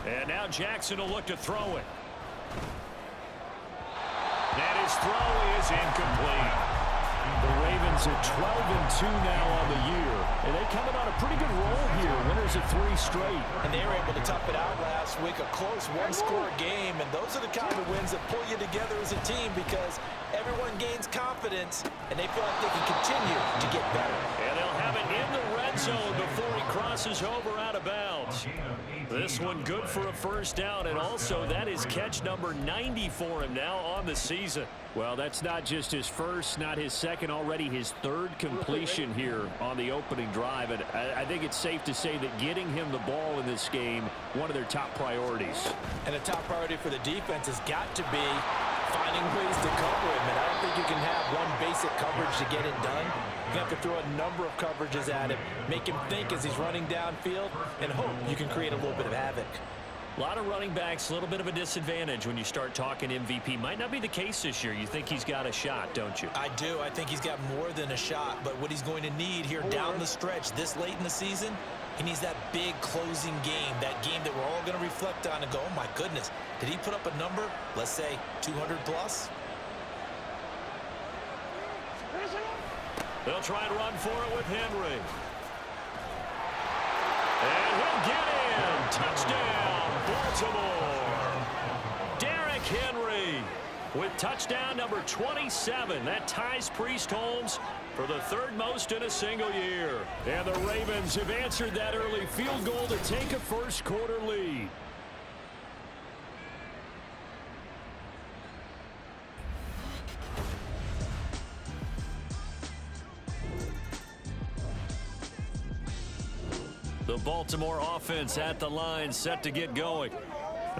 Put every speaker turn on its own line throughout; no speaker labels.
And now Jackson will look to throw it. And his throw is incomplete. The Ravens are 12-2 now on the year. And they coming on a pretty good roll here. Winners of 3 straight.
And they were able to tough it out last week. A close one-score game. And those are the kind of wins that pull you together as a team because everyone gains confidence and they feel like they can continue to get better.
And they'll have it in the red zone before he crosses over out of bounds. This one good for a first down, and also that is catch number 90 for him now on the season. Well, that's not just his first, not his second, already his 3rd completion here on the opening drive. And I think it's safe to say that getting him the ball in this game, one of their top priorities.
And a top priority for the defense has got to be finding ways to cover him. And I don't think you can have one basic coverage to get it done. You have to throw a number of coverages at him, make him think as he's running downfield, and hope you can create a little bit of havoc.
A lot of running backs, a little bit of a disadvantage when you start talking MVP. Might not be the case this year. You think he's got a shot, don't you?
I do. I think he's got more than a shot. But what he's going to need here down the stretch this late in the season, he needs that big closing game, that game that we're all going to reflect on and go, oh, my goodness, did he put up a number, let's say 200 plus?
They'll try and run for it with Henry. And he'll get in. Touchdown, Baltimore. Derrick Henry with touchdown number 27. That ties Priest Holmes for the 3rd most in a single year. And the Ravens have answered that early field goal to take a first-quarter lead. The Baltimore offense at the line, set to get going.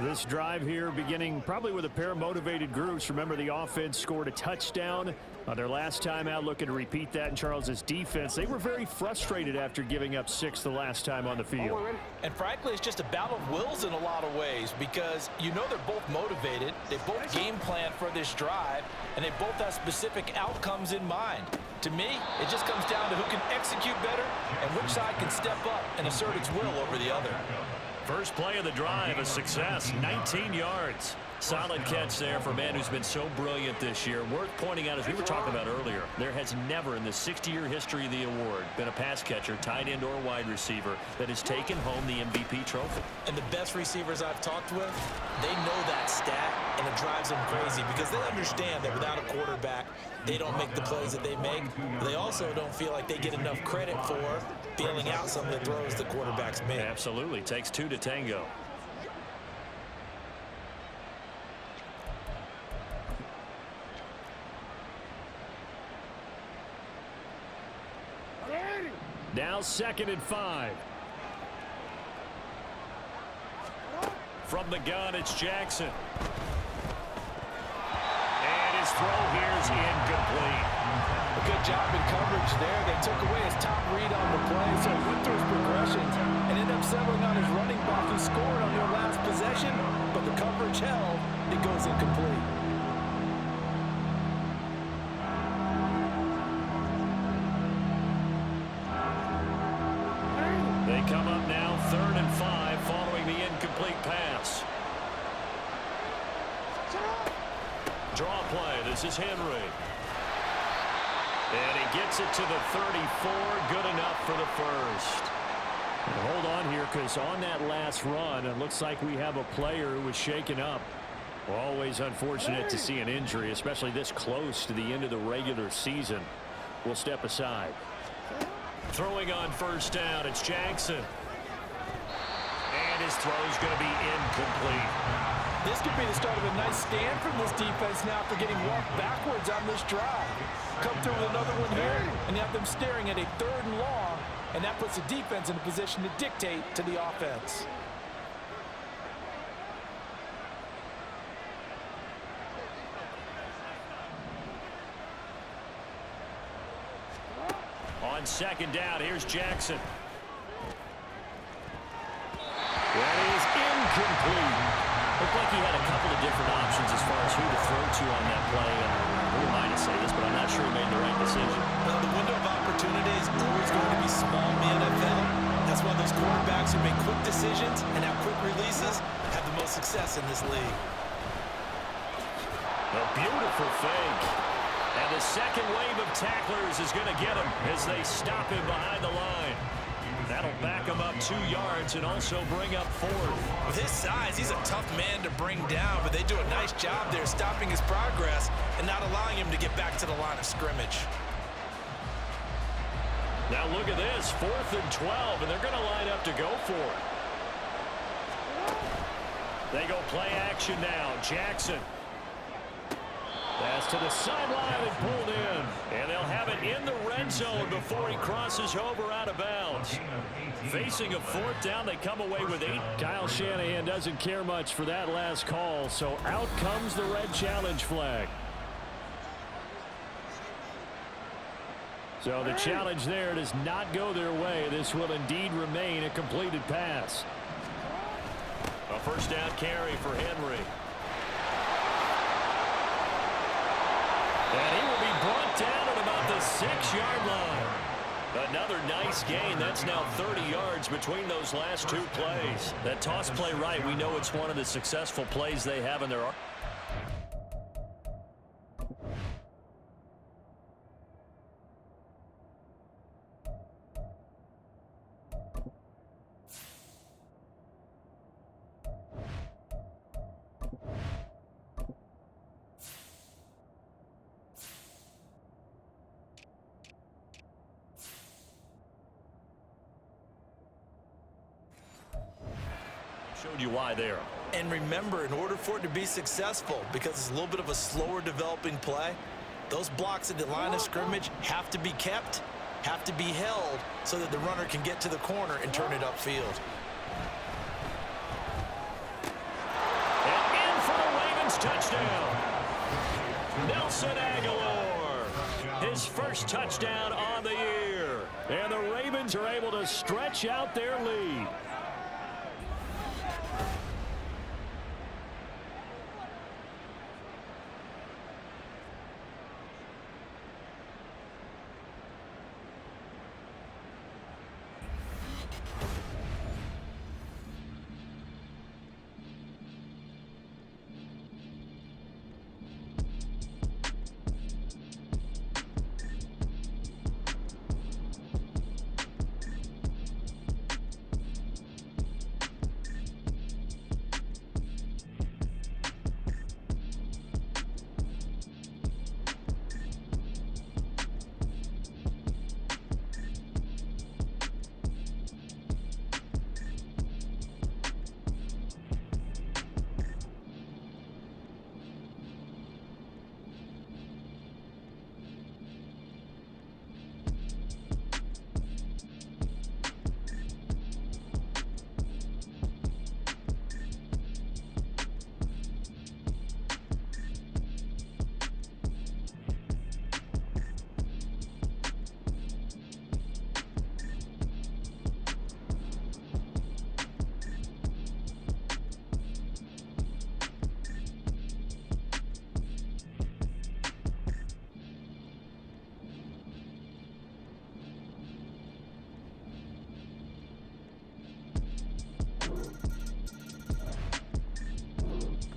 This drive here beginning probably with a pair of motivated groups. Remember, the offense scored a touchdown on their last time out, looking to repeat that in Charles's defense. They were very frustrated after giving up 6 the last time on the field.
And frankly, it's just a battle of wills in a lot of ways because you know they're both motivated. They both game plan for this drive, and they both have specific outcomes in mind. To me, it just comes down to who can execute better and which side can step up and assert its will over the other.
First play of the drive, a success, 19 yards. Solid catch there for a man who's been so brilliant this year. Worth pointing out, as we were talking about earlier, there has never in the 60-year history of the award been a pass catcher, tight end, or wide receiver that has taken home the MVP trophy.
And the best receivers I've talked with, they know that stat, and it drives them crazy because they understand that without a quarterback, they don't make the plays that they make. They also don't feel like they get enough credit for bailing out some of the throws the quarterbacks make.
Absolutely. Takes 2 to tango. Now 2nd and 5. From the gun, it's Jackson. And his throw here is incomplete.
A good job in coverage there. They took away his top read on the play, so he went through his progressions and ended up settling on his running back who scored on their last possession, but the coverage held. It goes incomplete.
They come up now 3rd and 5 following the incomplete pass. Draw play. This is Henry. And he gets it to the 34. Good enough for the first. And hold on here because on that last run, it looks like we have a player who was shaken up. Always unfortunate to see an injury, especially this close to the end of the regular season. We'll step aside. Throwing on first down, it's Jackson. And his throw's going to be incomplete.
This could be the start of a nice stand from this defense now for getting walked backwards on this drive. Come through with another one here, and you have them staring at a 3rd and long, and that puts the defense in a position to dictate to the offense.
On 2nd down, here's Jackson. That is incomplete. Looked like he had a couple of different options as far as who to throw to on that play. And who am I to say this, but I'm not sure he made the right decision.
Well, the window of opportunity is always going to be small in the NFL. That's why those quarterbacks who make quick decisions and have quick releases have the most success in this league.
A beautiful fake. And the second wave of tacklers is going to get him as they stop him behind the line. That'll back him up 2 yards and also bring up 4.
With his size, he's a tough man to bring down, but they do a nice job there stopping his progress and not allowing him to get back to the line of scrimmage.
Now look at this, 4th and 12, and they're going to line up to go for it. They go play action now. Jackson. Pass to the sideline and pulled in. And they'll have it in the red zone before he crosses over out of bounds. Facing a 4th down, they come away with 8. Kyle Shanahan doesn't care much for that last call, so out comes the red challenge flag. So the challenge there does not go their way. This will indeed remain a completed pass. A first down carry for Henry. And he will be brought down at about the 6-yard line. Another nice gain. That's now 30 yards between those last 2 plays. That toss play right, we know it's one of the successful plays they have in their arm. Showed you why there.
And remember, in order for it to be successful, because it's a little bit of a slower developing play, those blocks at the line of scrimmage have to be kept, have to be held, so that the runner can get to the corner and turn it upfield.
And in for the Ravens touchdown. Nelson Aguilar. His first touchdown on the year. And the Ravens are able to stretch out their lead.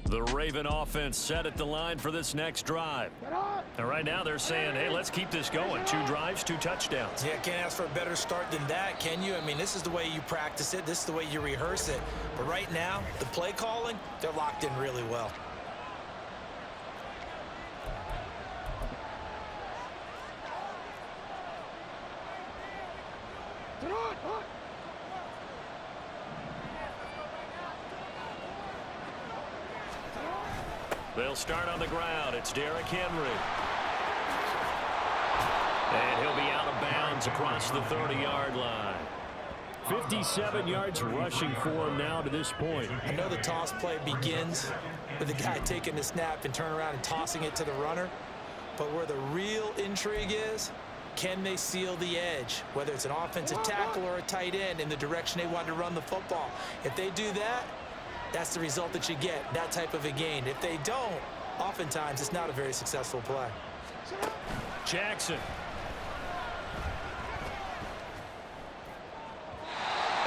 The Raven offense set at the line for this next drive. And right now they're saying, hey, let's keep this going. 2 drives, 2 touchdowns.
Yeah, can't ask for a better start than that, can you? I mean, this is the way you practice it. This is the way you rehearse it. But right now, the play calling, they're locked in really well.
They'll start on the ground. It's Derrick Henry. And he'll be out of bounds across the 30-yard line. 57 yards rushing for him now to this point.
I know the toss play begins with the guy taking the snap and turn around and tossing it to the runner. But where the real intrigue is, can they seal the edge, whether it's an offensive tackle or a tight end, in the direction they want to run the football? If they do that, that's the result that you get, that type of a gain. If they don't, oftentimes it's not a very successful play.
Jackson.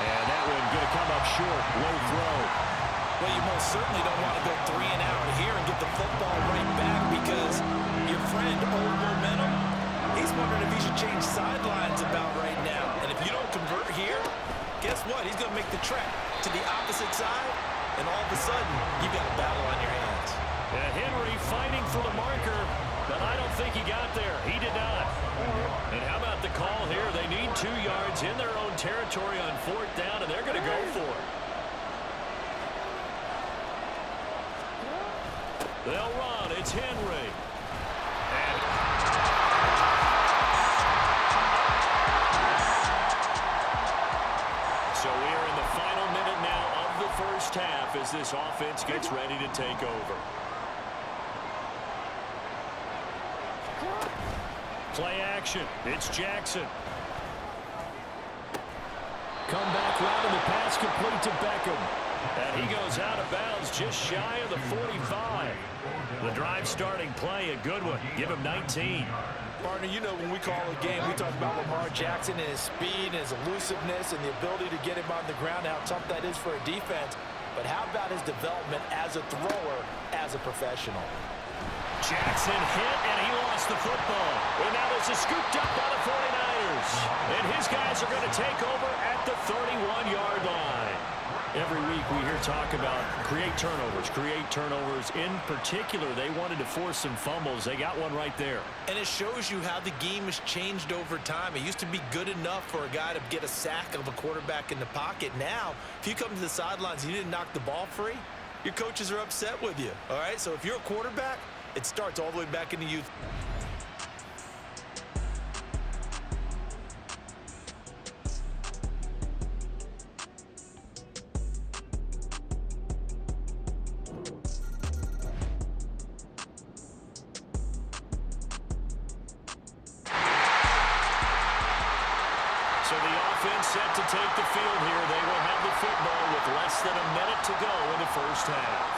And that one going to come up short. Low throw.
Well, you most certainly don't want to go 3 and out here and get the football right back because your friend, old momentum, he's wondering if he should change sidelines about right now. And if you don't convert here, guess what? He's going to make the trek to the opposite side, and all of a sudden, you've got a battle on your hands.
Henry fighting for the marker, but I don't think he got there. He did not. And how about the call here? They need 2 yards in their own territory on 4th down, and they're going to go for it. They'll run. It's Henry. And so we are in the final minute now of the first half as this offense gets ready to take over. Play action. It's Jackson. Come back round and the pass complete to Beckham. And he goes out of bounds just shy of the 45. The drive starting play, a good one. Give him 19.
Partner, you know when we call a game, we talk about Lamar Jackson and his speed and his elusiveness and the ability to get him on the ground, how tough that is for a defense. But how about his development as a thrower, as a professional?
Jackson hit, and he lost the football. And now this is scooped up by the 49ers. And his guys are going to take over at the 31-yard line. Every week we hear talk about create turnovers. In particular, they wanted to force some fumbles. They got one right there.
And it shows you how the game has changed over time. It used to be good enough for a guy to get a sack of a quarterback in the pocket. Now, if you come to the sidelines and you didn't knock the ball free, your coaches are upset with you. All right, so if you're a quarterback, it starts all the way back in the youth.
So the offense set to take the field here. They will have the football with less than a minute to go in the first half.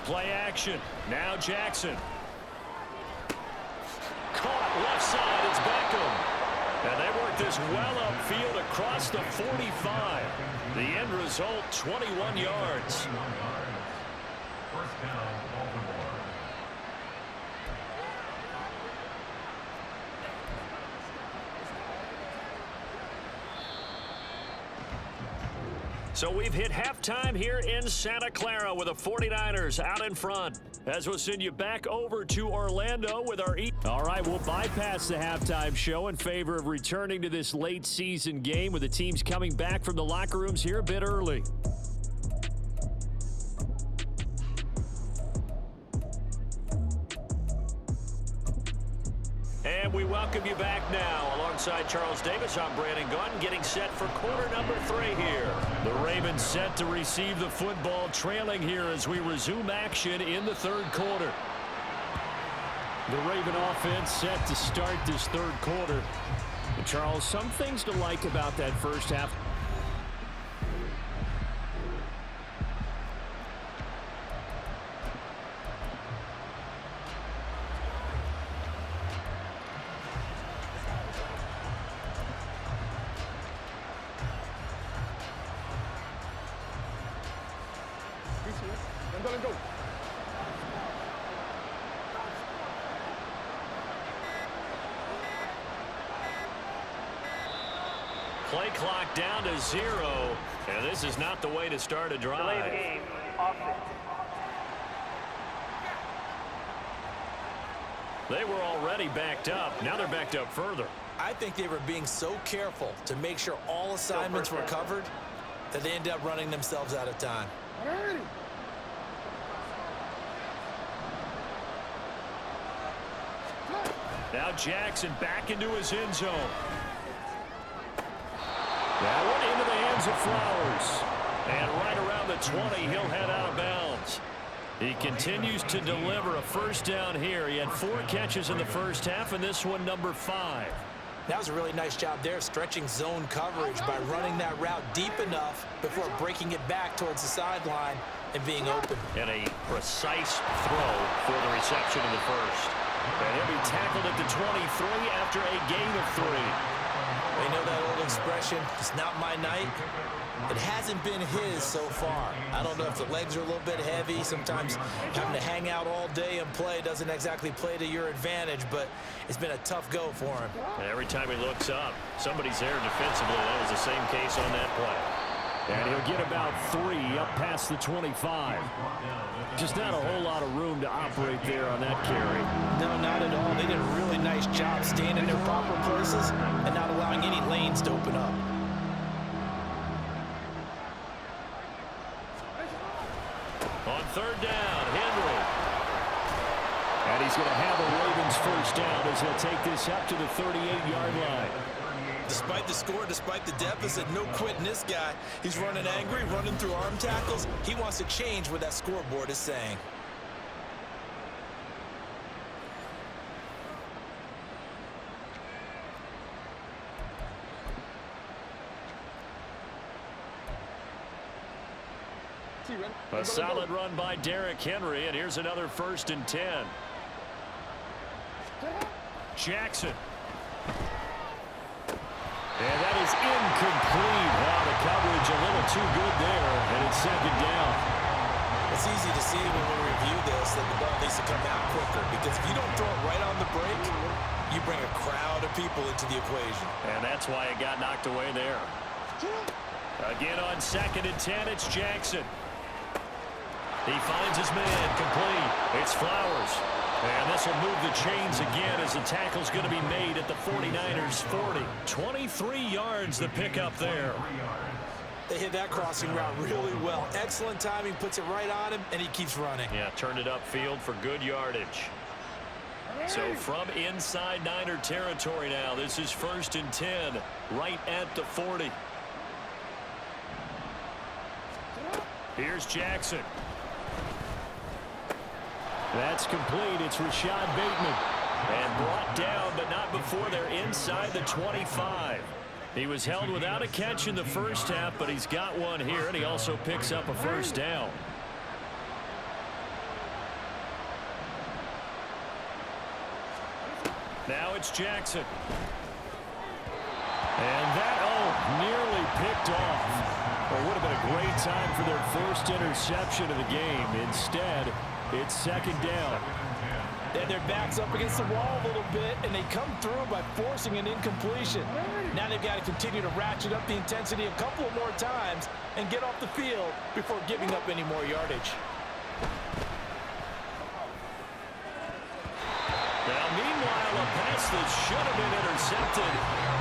Play action. Now Jackson. Caught left side. It's Beckham. And they work this well upfield across the 45. The end result, 21 yards. So we've hit halftime here in Santa Clara with the 49ers out in front. As we'll send you back over to Orlando with our All right, we'll bypass the halftime show in favor of returning to this late season game with the teams coming back from the locker rooms here a bit early. And we welcome you back now. Alongside Charles Davis, I'm Brandon Gunn, getting set for quarter number 3 here. The Ravens set to receive the football, trailing here as we resume action in the third quarter. The Raven offense set to start this third quarter. And Charles, some things to like about that first half. Play clock down to 0, and this is not the way to start a drive.
Delay game, offense.
They were already backed up. Now they're backed up further.
I think they were being so careful to make sure all assignments were covered that they ended up running themselves out of time.
Now Jackson back into his end zone. That one into the hands of Flowers. And right around the 20, he'll head out of bounds. He continues to deliver a first down here. He had 4 catches in the first half, and this one number 5.
That was a really nice job there, stretching zone coverage by running that route deep enough before breaking it back towards the sideline and being open.
And a precise throw for the reception in the first. And he'll be tackled at the 23 after a gain of 3.
You know that old expression, it's not my night? It hasn't been his so far. I don't know if the legs are a little bit heavy. Sometimes having to hang out all day and play doesn't exactly play to your advantage, but it's been a tough go for him.
And every time he looks up, somebody's there defensively. That was the same case on that play. And he'll get about 3 up past the 25. Just not a whole lot of room to operate there on that carry.
No, not at all. They did a really nice job staying in their proper places and not allowing any lanes to open up.
On third down, Henry. And he's going to have a Ravens first down as he'll take this up to the 38-yard line.
Despite the score, despite the deficit, no quitting this guy. He's running angry, running through arm tackles. He wants to change what that scoreboard is saying.
A solid run by Derrick Henry, and here's another 1st and 10. Jackson. And that is incomplete. Wow, the coverage a little too good there, and it's 2nd down.
It's easy to see when we review this that the ball needs to come out quicker, because if you don't throw it right on the break, you bring a crowd of people into the equation.
And that's why it got knocked away there. Again on 2nd and 10, it's Jackson. He finds his man, complete. It's Flowers. And this will move the chains again as the tackle's going to be made at the 49ers 40. 23 yards the pickup there.
They hit that crossing route really well. Excellent timing, puts it right on him, and he keeps running.
Yeah, turned it upfield for good yardage. So from inside Niner territory now, this is 1st and 10, right at the 40. Here's Jackson. That's complete. It's Rashad Bateman. And brought down, but not before they're inside the 25. He was held without a catch in the first half, but he's got one here, and he also picks up a first down. Now it's Jackson. And that, nearly picked off. Well, it would have been a great time for their first interception of the game. Instead, it's 2nd down.
And their back's up against the wall a little bit, and they come through by forcing an incompletion. Now they've got to continue to ratchet up the intensity a couple of more times and get off the field before giving up any more yardage.
Now, meanwhile, a pass that should have been intercepted,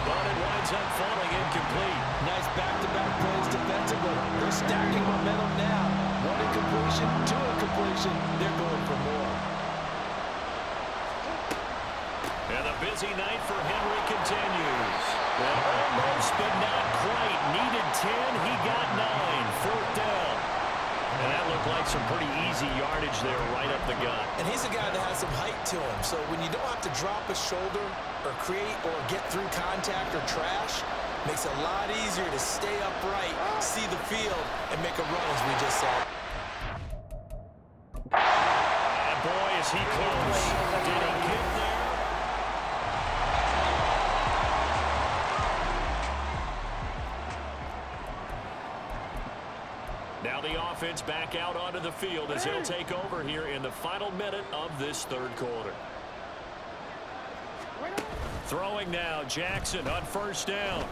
but it winds up falling incomplete.
Nice back-to-back plays defensively. They're stacking momentum now. 1 incompletion, 2 incompletion. They're going for more.
And the busy night for Henry continues. Well, almost, but not quite. Needed 10. He got 9. 4th down. And that looked like some pretty easy yardage there right up the gut.
And he's a guy that has some height to him. So when you don't have to drop a shoulder or create or get through contact or trash, makes it a lot easier to stay upright, see the field, and make a run, as we just saw.
And boy, is he close. Did he get there? Now the offense back out onto the field as he'll take over here in the final minute of this 3rd quarter. Throwing now, Jackson on 1st down.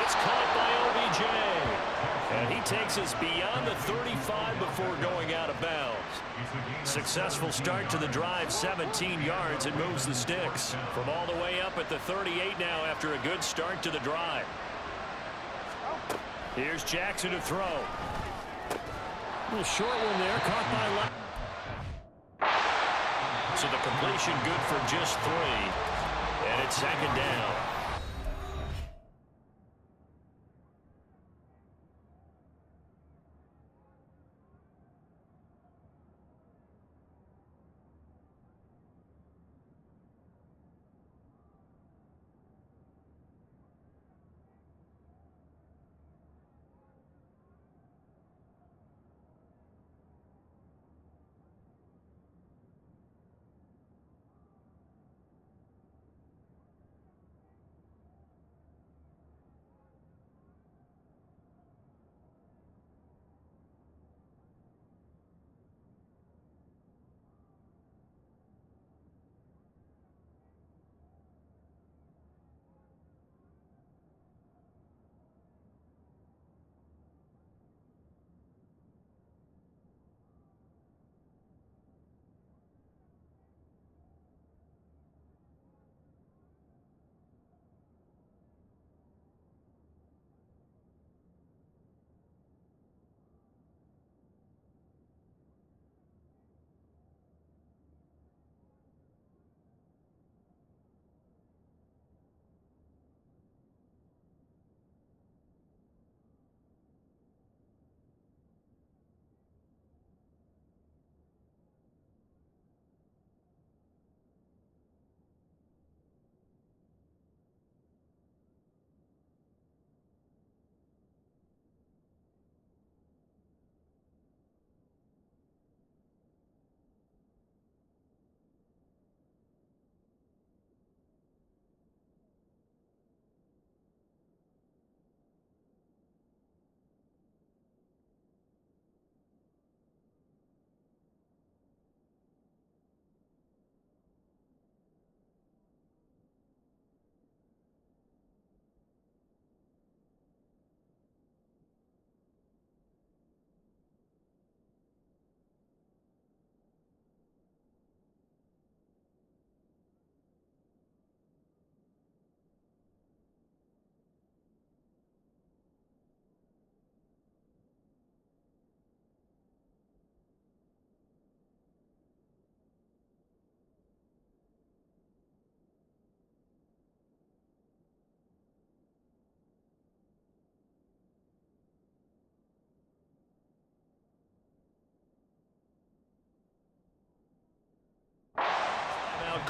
It's caught by OBJ. And he takes us beyond the 35 before going out of bounds. Successful start to the drive, 17 yards, and moves the sticks. From all the way up at the 38 now after a good start to the drive. Here's Jackson to throw. A little short one there, caught by left. So the completion good for just 3. And it's 2nd down.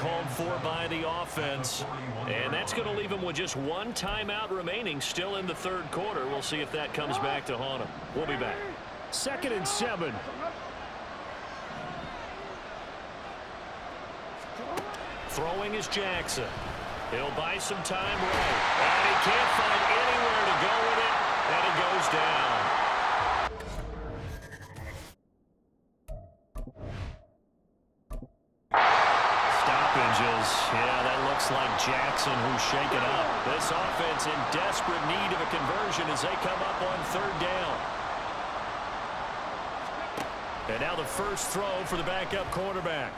called for by the offense. And that's going to leave them with just one timeout remaining still in the third quarter. We'll see if that comes back to haunt them. We'll be back. 2nd and 7. Throwing is Jackson. He'll buy some time right. And he can't find anywhere to go with it. And it goes down. Stoppages. Yeah, that looks like Jackson who's shaken up. This offense in desperate need of a conversion as they come up on 3rd down. And now the first throw for the backup quarterback.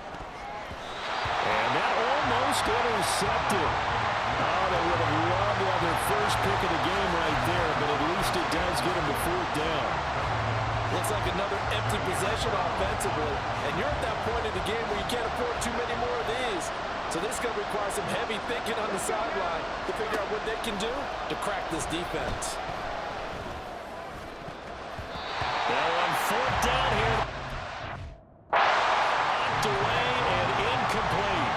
And that almost intercepted. Oh, they would have loved to have their first pick of the game right there, but at least it does get them to 4th down.
Looks like another empty possession offensively. And you're at that point in the game where you can't afford too many more of these. So this is going to require some heavy thinking on the sideline to figure out what they can do to crack this defense.
Now on 4th down here. Knocked away and incomplete.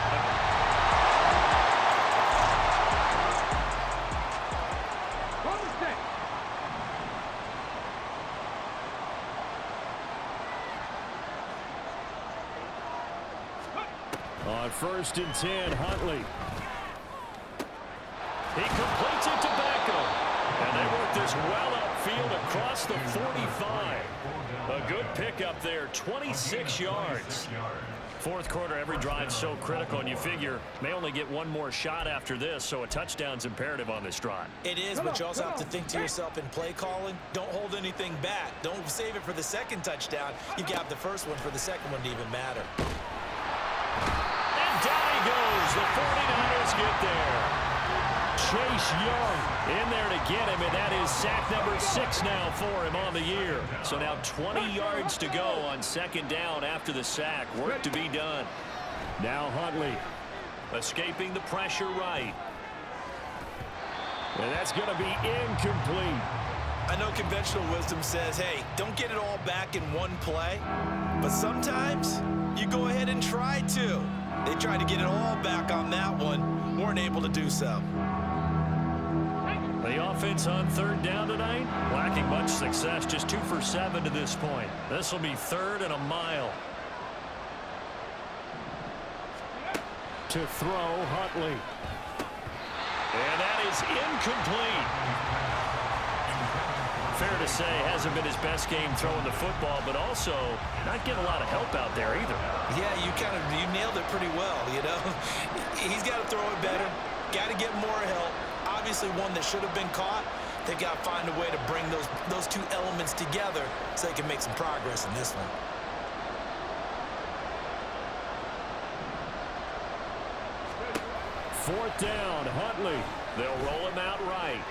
On 1st and 10, Huntley. He completes it to Beckham. And they work this well upfield across the 45. A good pickup there, 26 yards. 4th quarter, every drive so critical, and you figure may only get one more shot after this, so a touchdown's imperative on this drive.
It is, but you also have to think to yourself in play calling, don't hold anything back. Don't save it for the 2nd touchdown. You got the first one for the 2nd one to even matter.
And down he goes. The 49ers get there. Chase Young in there to get him, and that is sack number 6 now for him on the year. So now 20 yards to go on 2nd down after the sack. Work to be done. Now Huntley escaping the pressure right. And that's going to be incomplete.
I know conventional wisdom says, hey, don't get it all back in one play. But sometimes you go ahead and try to. They tried to get it all back on that one. Weren't able to do so.
The offense on 3rd down tonight, lacking much success, just 2 for 7 to this point. This will be 3rd and a mile. To throw, Huntley. And that is incomplete. Fair to say, hasn't been his best game throwing the football, but also not getting a lot of help out there either.
Yeah, you nailed it pretty well, you know. He's got to throw it better, got to get more help. Obviously one that should have been caught. They've got to find a way to bring those two elements together so they can make some progress in this one.
Fourth down, Huntley. They'll roll him out right.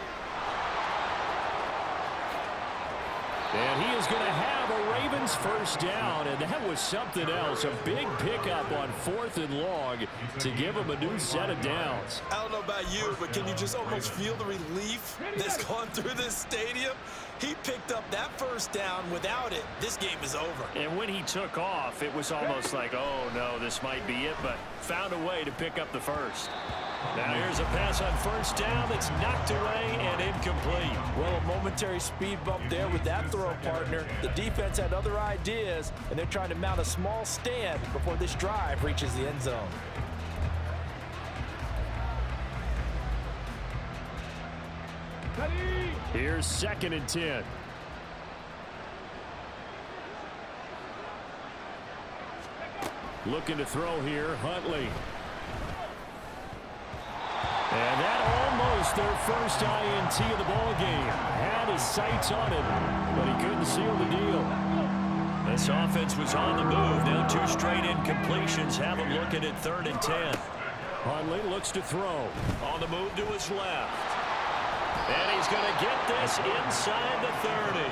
And he is going to have a Ravens first down, and that was something else. A big pickup on 4th and long to give him a new set of downs.
I don't know about you, but can you just almost feel the relief that's gone through this stadium? He picked up that first down. Without it, this game is over.
And when he took off, it was almost like, oh, no, this might be it, but found a way to pick up the first. Now here's a pass on first down that's knocked away and incomplete.
Well, a momentary speed bump there with that throw, partner. The defense had other ideas, and they're trying to mount a small stand before this drive reaches the end zone.
Here's 2nd and 10. Looking to throw here, Huntley. And that almost their first INT of the ball game. Had his sights on it, but he couldn't seal the deal. This offense was on the move. Now 2 straight incompletions have him looking at 3rd and 10. Huntley looks to throw. On the move to his left. And he's going to get this inside the 30.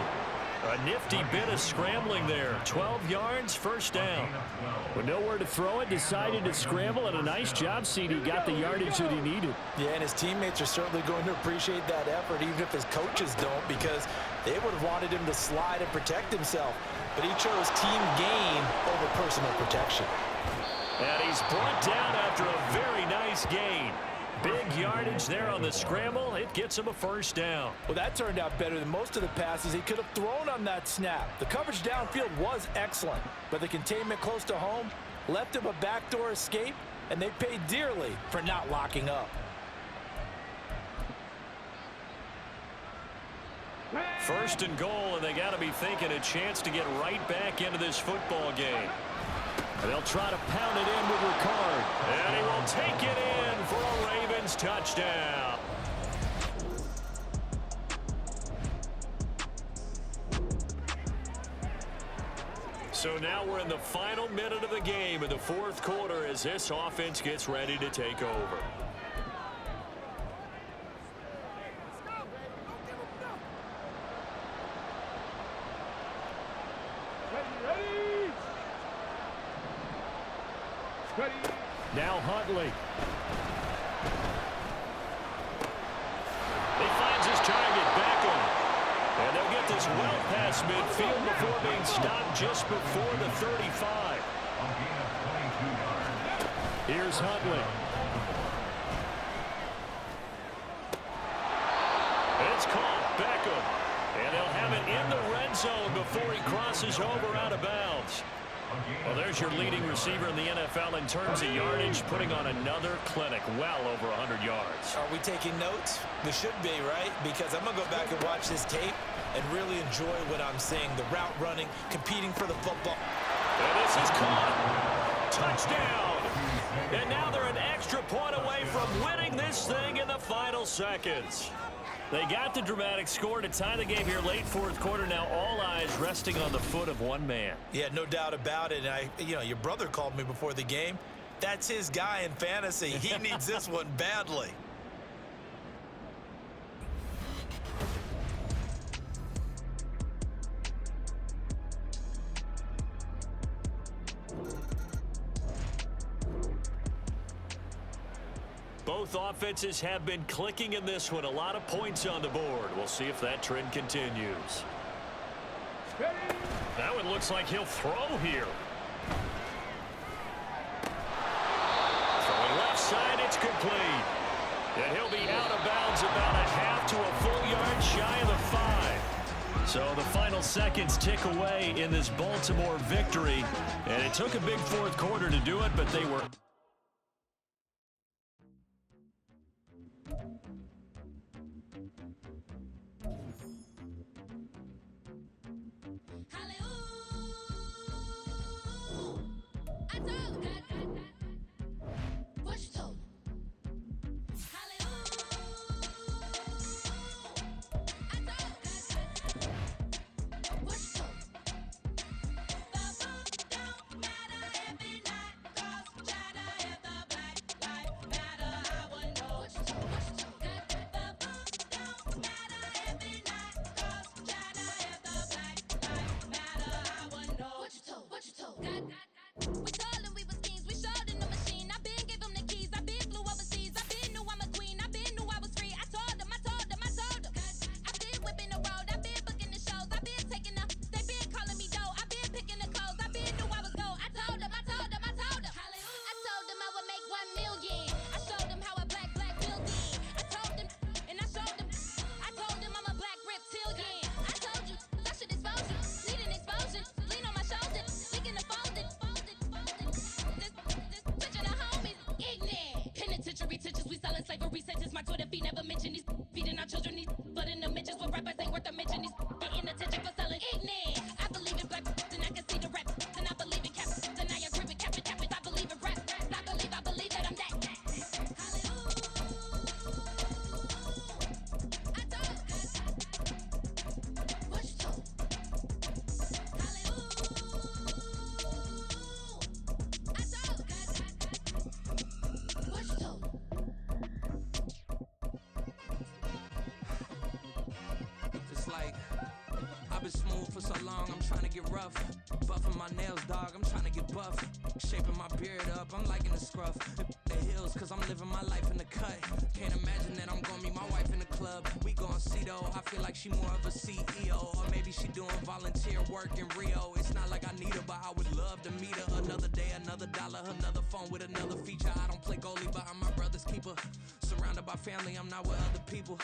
A nifty bit of scrambling there. 12 yards, first down. With nowhere to throw it, decided to scramble, and a nice job, CD. Got the yardage that he needed.
Yeah, and his teammates are certainly going to appreciate that effort, even if his coaches don't, because they would have wanted him to slide and protect himself. But he chose team gain over personal protection.
And he's brought down after a very nice gain. Big yardage there on the scramble. It gets him a first down.
Well, that turned out better than most of the passes he could have thrown on that snap. The coverage downfield was excellent, but the containment close to home left him a backdoor escape, and they paid dearly for not locking up.
First and goal, and they got to be thinking a chance to get right back into this football game. And they'll try to pound it in with Ricard. And he will take it in for a Ravens touchdown. So now we're in the final minute of the game in the fourth quarter as this offense gets ready to take over. Now Huntley. He finds his target, Beckham. And they'll get this well past midfield before being stopped just before the 35. Here's Huntley. It's caught, Beckham. And they'll have it in the red zone before he crosses over out of bounds. Well, there's your leading receiver in the NFL in terms of yardage, putting on another clinic, well over 100 yards.
Are we taking notes? We should be, right? Because I'm going to go back and watch this tape and really enjoy what I'm seeing. The route running, competing for the football.
And this is caught. Touchdown. And now they're an extra point away from winning this thing in the final seconds. They got the dramatic score to tie the game here late fourth quarter. Now all eyes resting on the foot of one man.
Yeah, no doubt about it. And your brother called me before the game. That's his guy in fantasy. He needs this one badly.
Both offenses have been clicking in this one. A lot of points on the board. We'll see if that trend continues. That one looks like he'll throw here. Throwing left side, it's complete. And he'll be out of bounds about a half to a full yard shy of the 5. So the final seconds tick away in this Baltimore victory. And it took a big fourth quarter to do it, but they were...
rough. Buffing my nails, dog, I'm trying to get buff. Shaping my beard up, I'm liking the scruff. The hills, cause I'm living my life in the cut. Can't imagine that I'm gonna meet my wife in the club. We gon' see though, CEO. I feel like she more of a CEO, or maybe she doing volunteer work in Rio. It's not like I need her, but I would love to meet her. Another day, another dollar, another phone with another feature. I don't play goalie, but I'm my brother's keeper. Surrounded by family, I'm not with other people.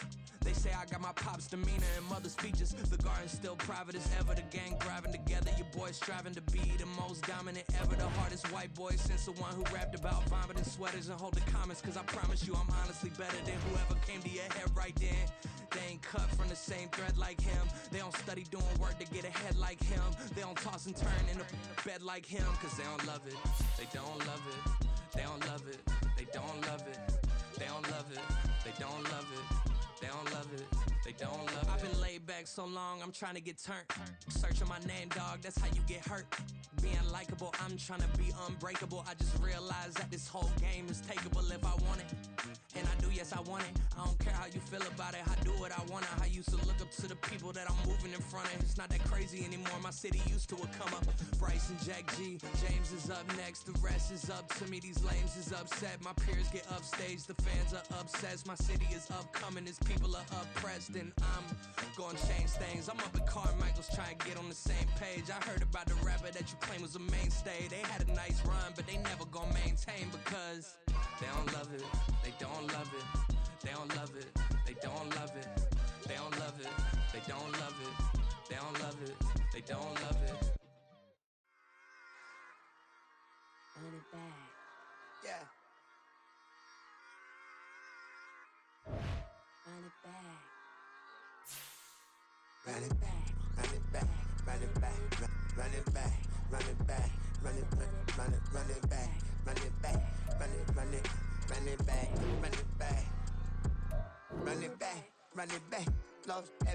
They say I got my pop's demeanor and mother's features. The garden's still private as ever. The gang driving together. Your boys striving to be the most dominant ever. The hardest white boy since the one who rapped about vomiting sweaters and holding comments. Cause I promise you I'm honestly better than whoever came to your head right then. They ain't cut from the same thread like him. They don't study doing work to get ahead like him. They don't toss and turn in the bed like him. Cause they don't love it. They don't love it. They don't love it. They don't love it. They don't love it. They don't love it. They don't love it, they don't love it. I've been laid back so long, I'm trying to get turned. Searching my name, dog, that's how you get hurt. Being likable, I'm trying to be unbreakable. I just realized that this whole game is takeable if I want it. And I do, yes, I want it. I don't care how you feel about it, I do what I want. I used to look up to the people that I'm moving in front of. It's not that crazy anymore, my city used to it come up. Bryce and Jack G, James is up next. The rest is up to me, these lames is upset. My peers get upstaged, the fans are obsessed. My city is upcoming, its people are oppressed. And I'm gonna change things. I'm up at Carmichael's trying to get on the same page. I heard about the rapper that you claim was a mainstay. They had a nice run, but they never gonna maintain because they don't love it, they don't love it, they don't love it, they don't love it, they don't love it, they don't love it, they don't love it, they don't love it.
Run it back.
Yeah.
Run it back.
Run it back, run it back, run it back, run it back, run it back, run it back, run it back, run it back, run it back, run it back, run it back, run it back, run it back, love.